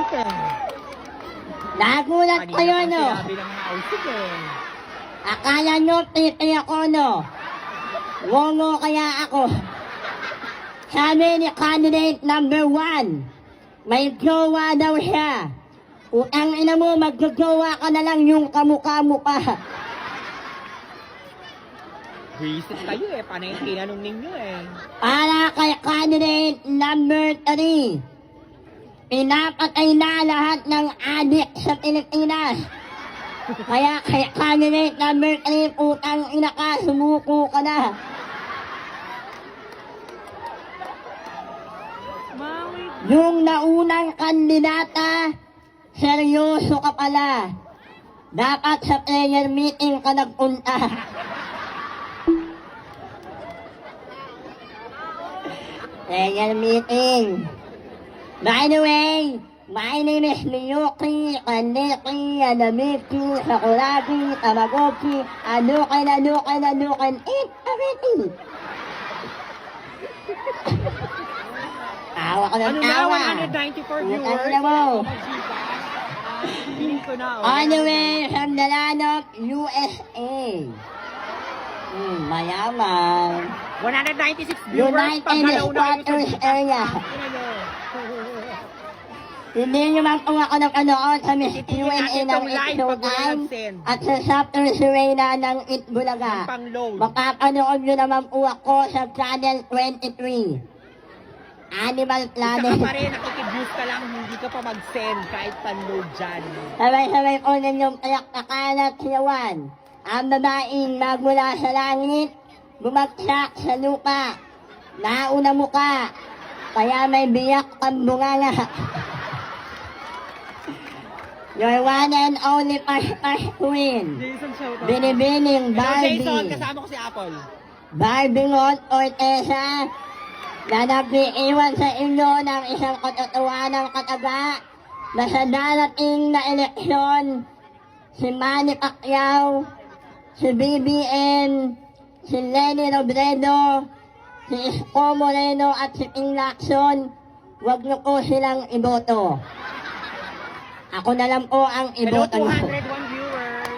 ausik eh. Nagulat kayo, no? Sinabi ng mga ausik eh. Akala nyo, titi ako, no? Ngongo kaya ako. Sabi ni candidate number 1, may jowa daw siya. Utang ina mo, magjojowa ka na lang yung kamukha mo pa. Visit kayo eh. Paano yung tinanong ninyo eh? Para kay candidate number 3, pinapatay na lahat ng adik sa Pilipinas. Kaya kay candidate number 3, putang ina ka, sumuko ka na. Yung naunang kandidata, seryoso ka pala. Dapat sa prayer meeting ka nagpunta. Prayer meeting. By the way, my name is Miyuki, Kaneki, Anamiki, Sakuragi, Tamagotchi, Anukin, eat everything. Tawa ka ng Ano tawa. na? 194 viewers? Ano mo? Feeling ko na. On the way from the land of USA. Mayaman. 196 viewers pag United galaw na kayo Squatters sa Area. Hindi nyo man kung ako nag-anood sa Miss Q&A ng It Showtime at sa Chapter Serena ng It Bulaga. Pang-load. Makapanood nyo naman po ako sa Channel 23. Animal Saka Planet. pa rin, nakikibuse ka lang, hindi ka pa mag-send kahit pan-load dyan. Sabay-sabay po ninyong palakpakan at siyawan. Ang babaeng magmula sa langit, bumagsak sa lupa. Nauna mo ka, kaya may biyak kang bunganga. Your one and only Pash Queen. Jason, shout out. Binibining Hello, Jason, Barbie. kasama ko si Apple. Barbie Ngot Ortesa na nag-iiwan sa inyo ng isang katotohanang kataga na sa darating na eleksyon, si Manny Pacquiao, si BBM, si Lenny Robredo, si Isko Moreno at si Ping Lacson, huwag niyo po silang iboto. Ako na lang po ang Hello, iboto niyo. 201 viewers.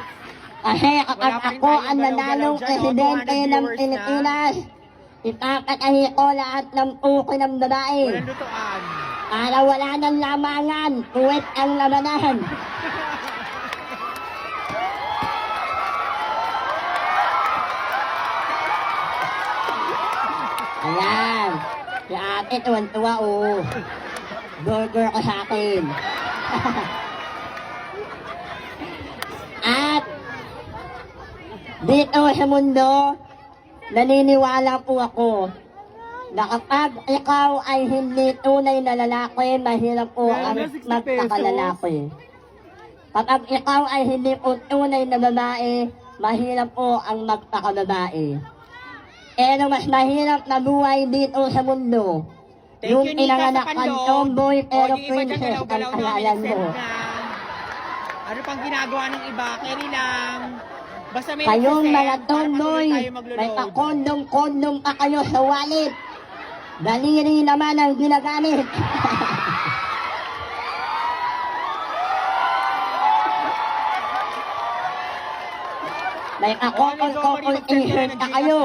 Kasi kapag Wala pa rin ako tayong ang nanalong galaw-galaw dyan, presidente 200 ng viewers na. Pilipinas, ipapatahi ko lahat ng puko ng babae. Walang lutuan. Para wala nang lamangan, puwet ang labanan. Ayan. Si ate, tuwan-tuwa, oh. Burger ko sa akin. At dito sa mundo, naniniwala po ako na kapag ikaw ay hindi tunay na lalaki, mahirap po ang magkakalalaki. Kapag ikaw ay hindi po tunay na babae, mahirap po ang magkakababae. Pero mas mahirap na buhay dito sa mundo. Thank Yung you, Nika, inanganak sa kang panloob. tomboy pero O, yung iba dyan, princess ang galaw-galaw namin, pangalan mo. send na. Ano pang ginagawa ng iba? Carry lang. Basta may Kayong nagsisend, mga para tomboy, patuloy tayo may maglo-load. pakondom-kondom pa kayo sa wallet. Daliri naman ang ginagamit. May pakokol-kokol t-shirt na kayo.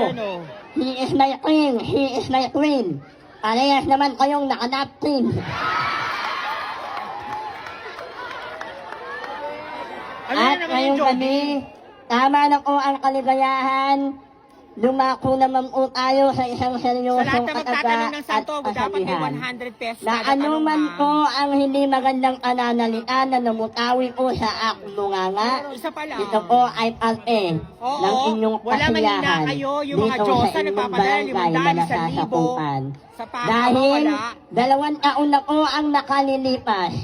He is my king, he is my queen. Parehas naman kayong nakanapkin. Ano At na naman yung ngayong jogging? gabi, tama na po ang kaligayahan. Lumako naman po tayo sa isang Sa lahat seryosong na kataga magtatanong ng at Santo, dapat may kasabihan. 100 pesos. Na kada ano tanong, man ma'am. po ang hindi magandang pananalita na namutawi po sa akbunganga, Isa pa lang. ito po ay parte Oo, ng inyong wala manina kasiyahan kayo, yung mga dito Diyosa sa na inyong papadala, barangay na 500, 1,000. nasasakupan. Sa Pakawa, Dahil wala. 2 taon na po ang nakalilipas.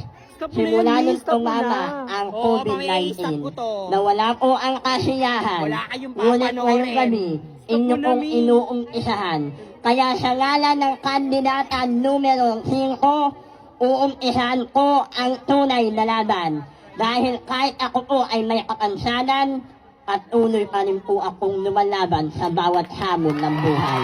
Simula nung tumama ang Oo, mamaya-stop COVID-19 ko to. na wala po ang kasiyahan. Wala kayong Ngunit papanoorin. ngayong gabi, inyo Stop mo na, pong Mi. inuumpisahan. Kaya sa ngalan ng kandidata numero 5, uumpisahan ko ang tunay na laban. Dahil kahit ako po ay may kapansanan, at tuloy pa rin po akong lumalaban sa bawat hamon ng buhay.